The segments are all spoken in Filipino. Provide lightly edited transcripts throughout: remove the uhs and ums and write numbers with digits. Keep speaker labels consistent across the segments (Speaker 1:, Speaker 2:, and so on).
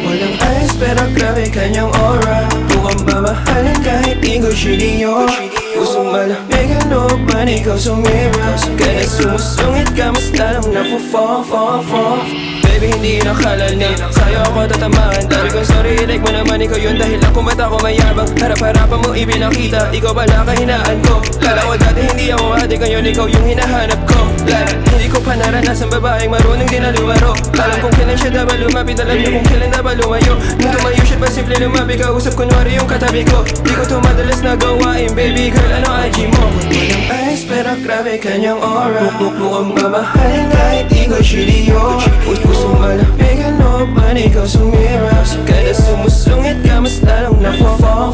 Speaker 1: Walang eyes pero grabe kanyang aura. Mukhang mamahalin kahit di ko siniyo. Pusong malamigan o man ikaw sumira. Kaya sumusungit ka mas lalong na-fall. Baby hindi nakala na sa'yo ako tatamaan. Dami kong sorry, like mo naman ikaw yun. Dahil lang kung ba't ako mayabang. Harap-harapan mo ibinakita, ikaw ba nakahinaan ko? Kala ko dati hindi ako ate, ngayon ikaw yung hinahanap ko. Hindi ko pa naranasan babaeng marunong din na lumaro. Alam kong kailan siya dapat lumapit, alam niyo kung kailan dapat lumayo. Nung tumayo siya pa simple lumapit, kausap kunwari yung katabi ko. Di ko to madalas na gawain, baby girl, ano IG mo? Walang eyes pero grabe kanyang aura. Mukhang mamahalin kahit di ko siniyo. Pusong malamigan o man ikaw sumira. Kaya sumusungit ka mas lalong na-fall.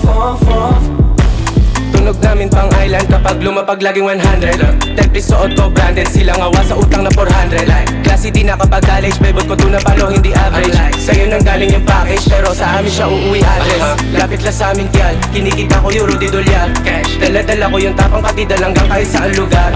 Speaker 2: Tunog namin pang island kapag lumapag laging 100 10 piso auto branded, silang awa sa utang na 400 Klase di na kapag college, bebot ko tuna palo hindi average. Sa'yo nang galing yung package, pero sa amin siya uuwi address. Lapit lang sa aming tiyal, kinikita ko euro di dolyar. Dala-dala ko yung tapang patidal hanggang kahit saan lugar.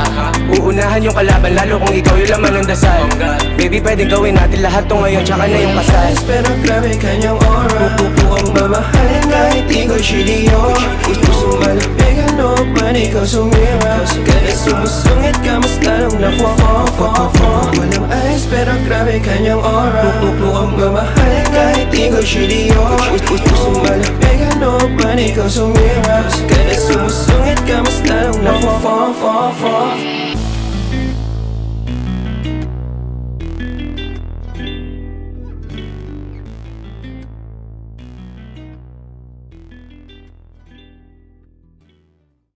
Speaker 2: Uunahan yung kalaban lalo kung ikaw yung laman ng dasal. Baby pwedeng gawin natin lahat to ngayon, tsaka na yung kasal.
Speaker 1: Pero grabe kanyang aura. Mukhang mamahalin kahit di ko siniyo. Pusong malamigan o man ikaw sumira. Kaya sumusungit ka mas lalong na-fall. Walang eyes pero grabe kanyang aura. Mukhang mamahalin kahit di ko siniyo. Pusong malamigan o man ikaw sumira. Kaya sumusungit ka mas lalong na-fall.